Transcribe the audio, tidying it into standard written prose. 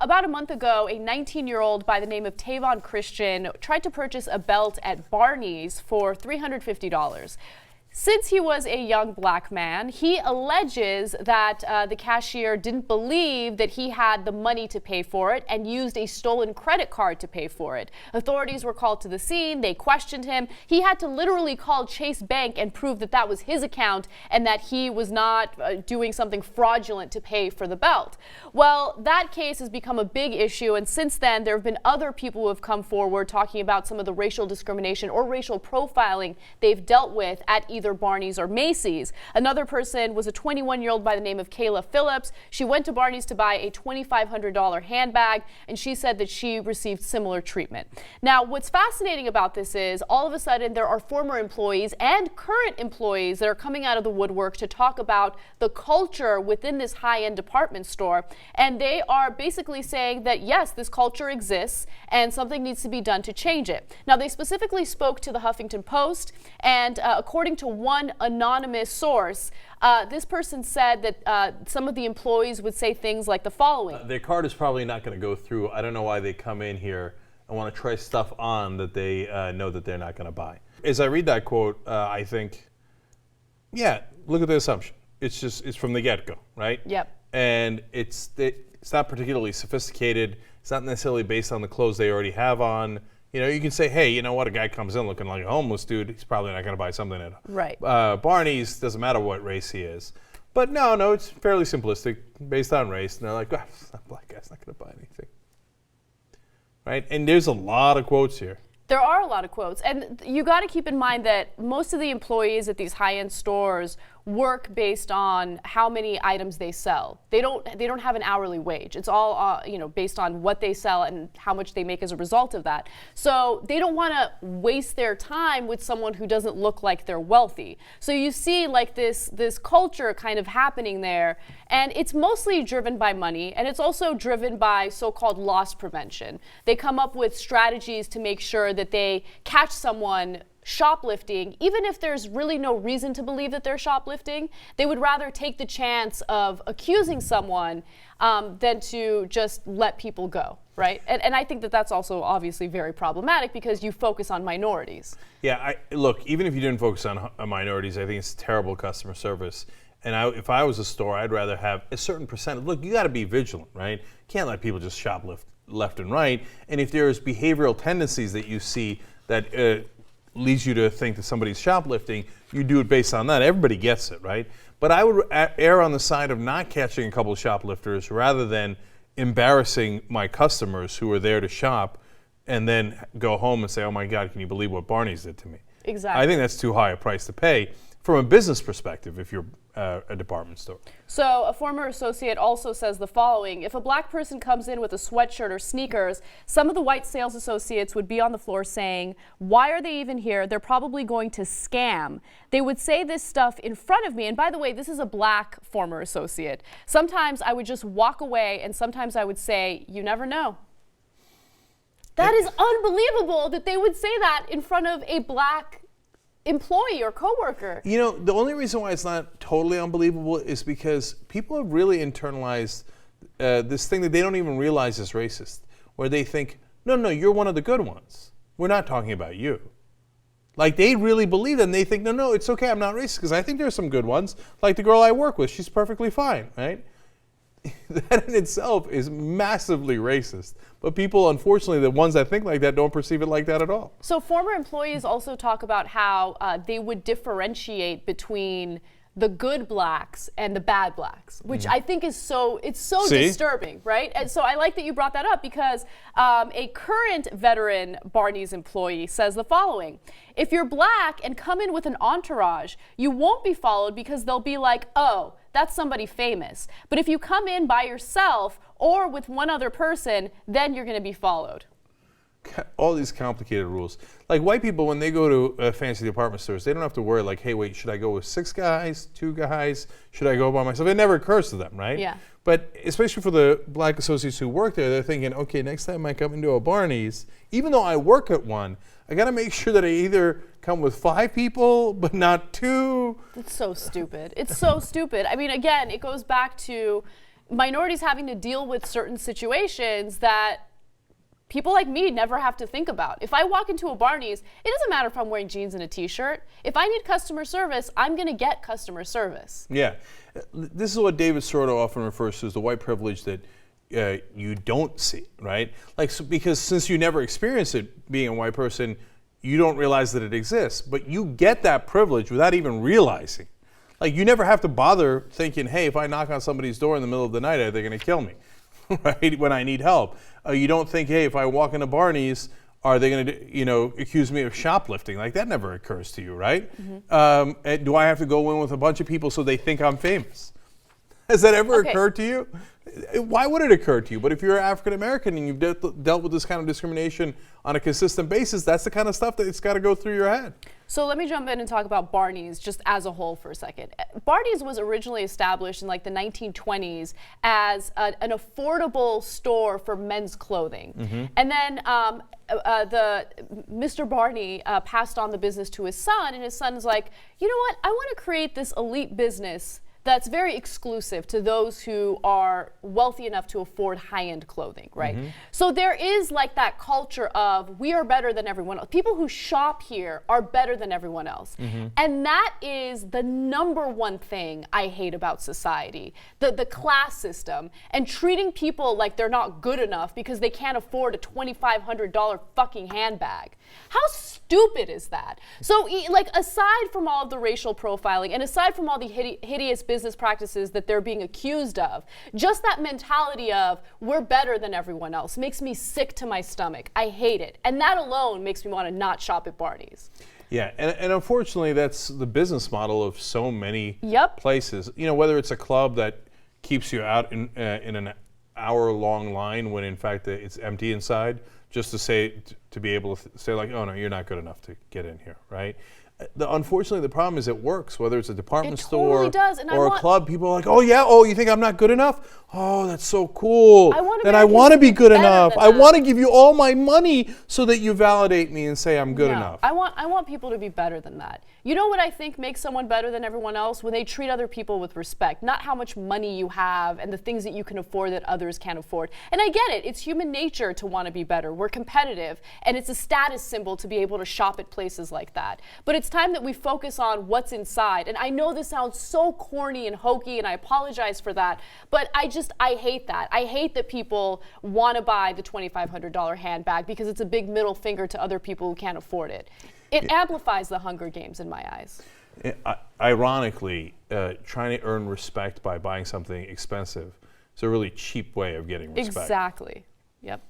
About a month ago, a 19-year-old by the name of Tavon Christian tried to purchase a belt at Barney's for $350. Since he was a young black man, he alleges that the cashier didn't believe that he had the money to pay for it and used a stolen credit card to pay for it. Authorities were called to the scene. They questioned him. He had to literally call Chase Bank and prove that that was his account and that he was not doing something fraudulent to pay for the belt. Well, that case has become a big issue, and since then there have been other people who have come forward talking about some of the racial discrimination or racial profiling they've dealt with at either Barney's or Macy's. Another person was a 21-year-old by the name of Kayla Phillips. She went to Barney's to buy a $2,500 handbag, and she said that she received similar treatment. Now, what's fascinating about this is all of a sudden there are former employees and current employees that are coming out of the woodwork to talk about the culture within this high-end department store, and they are basically saying that yes, this culture exists and something needs to be done to change it. Now, they specifically spoke to the Huffington Post, and according to one anonymous source, this person said that some of the employees would say things like the following. Their card is probably not going to go through. I don't know why they come in here and want to try stuff on that they know that they're not going to buy. As I read that quote, I think, yeah, look at the assumption. It's from the get-go, right? Yep. And it's not particularly sophisticated. It's not necessarily based on the clothes they already have on. You know, you can say, hey, you know what, a guy comes in looking like a homeless dude, he's probably not going to buy something at right. Barney's, doesn't matter what race he is. But no, it's fairly simplistic, based on race. And they're like, that black guy's not going to buy anything. Right? And there's a lot of quotes here. There are a lot of quotes. And you got to keep in mind that most of the employees at these high-end stores work based on how many items they sell. They don't have an hourly wage. It's all based on what they sell and how much they make as a result of that. So they don't want to waste their time with someone who doesn't look like they're wealthy. So you see like this culture kind of happening there, and it's mostly driven by money, and it's also driven by so-called loss prevention. They come up with strategies to make sure that they catch someone shoplifting, even if there's really no reason to believe that they're shoplifting. They would rather take the chance of accusing someone than to just let people go, right? And I think that that's also obviously very problematic because you focus on minorities. Yeah, look, even if you didn't focus on minorities, I think it's terrible customer service. And if I was a store, I'd rather have a certain percentage. Look, you got to be vigilant, right? You can't let people just shoplift left and right. And if there's behavioral tendencies that you see that leads you to think that somebody's shoplifting, you do it based on that. Everybody gets it, right? But I would err on the side of not catching a couple of shoplifters rather than embarrassing my customers who are there to shop and then go home and say, oh my God, can you believe what Barney's did to me? Exactly. I think that's too high a price to pay from a business perspective if you're a department store. So a former associate also says the following: if a black person comes in with a sweatshirt or sneakers, some of the white sales associates would be on the floor saying, why are they even here? They're probably going to scam. They would say this stuff in front of me. And by the way, this is a black former associate. Sometimes I would just walk away, and sometimes I would say, you never know. That is unbelievable that they would say that in front of a black employee or coworker. You know, the only reason why it's not totally unbelievable is because people have really internalized this thing that they don't even realize is racist, where they think, no, you're one of the good ones. We're not talking about you. Like, they really believe that, and they think, no, it's okay, I'm not racist, because I think there's some good ones. Like the girl I work with, she's perfectly fine, right? That in itself is massively racist. But people, unfortunately, the ones that think like that don't perceive it like that at all. So former employees also talk about how they would differentiate between the good blacks and the bad blacks, which I think is so disturbing, right? And so I like that you brought that up because a current veteran Barney's employee says the following: if you're black and come in with an entourage, you won't be followed because they'll be like, oh, that's somebody famous. But if you come in by yourself or with one other person, then you're going to be followed. All these complicated rules. Like white people, when they go to fancy department stores, they don't have to worry like, hey, wait, should I go with 6 guys, 2 guys? Should I go by myself? It never occurs to them, right? Yeah. But especially for the black associates who work there, they're thinking, okay, next time I come into a Barney's, even though I work at one, I got to make sure that I either come with 5 people, but not 2. It's so stupid. It's so stupid. I mean, again, it goes back to, minorities having to deal with certain situations that people like me never have to think about. If I walk into a Barney's, it doesn't matter if I'm wearing jeans and a t-shirt. If I need customer service, I'm going to get customer service. Yeah. This is what David Sordo often refers to as the white privilege that you don't see, right? Like, so, because since you never experienced it being a white person, you don't realize that it exists. But you get that privilege without even realizing. Like, you never have to bother thinking, hey, if I knock on somebody's door in the middle of the night, are they going to kill me, right, when I need help? You don't think, hey, if I walk into Barney's, are they going to, accuse me of shoplifting? Like, that never occurs to you, right? And do I have to go in with a bunch of people so they think I'm famous? Has that ever occurred to you? Why would it occur to you? But if you're African American and you've dealt with this kind of discrimination on a consistent basis, that's the kind of stuff that it's got to go through your head. So let me jump in and talk about Barney's just as a whole for a second. Barney's was originally established in like the 1920s as an affordable store for men's clothing. And then Mr. Barney passed on the business to his son, and his son's like, you know what, I want to create this elite business that's very exclusive to those who are wealthy enough to afford high-end clothing, right? So there is like that culture of we are better than everyone else. People who shop here are better than everyone else. And that is the number one thing I hate about society, the class system, and treating people like they're not good enough because they can't afford a $2,500 fucking handbag. How stupid is that? So like, aside from all of the racial profiling and aside from all the hideous business practices that they're being accused of, just that mentality of we're better than everyone else makes me sick to my stomach. I hate it. And that alone makes me want to not shop at Barney's. Yeah, and unfortunately, that's the business model of so many places. Whether it's a club that keeps you out in an hour-long line when in fact it's empty inside, just to be able to say like, oh no, you're not good enough to get in here, right? Unfortunately, the problem is it works. Whether it's a department store or a club, people are like, oh yeah, oh, you think I'm not good enough? Oh, that's so cool. Then I want to be good enough. I want to give you all my money so that you validate me and say I'm good enough. I want people to be better than that. You know what I think makes someone better than everyone else? When they treat other people with respect, not how much money you have and the things that you can afford that others can't afford. And I get it. It's human nature to want to be better. We're competitive, and it's a status symbol to be able to shop at places like that. But it's time that we focus on what's inside. And I know this sounds so corny and hokey, and I apologize for that, but I hate that. I hate that people want to buy the $2,500 handbag because it's a big middle finger to other people who can't afford it. It amplifies the Hunger Games in my eyes. Ironically, trying to earn respect by buying something expensive is a really cheap way of getting respect. Exactly. Yep.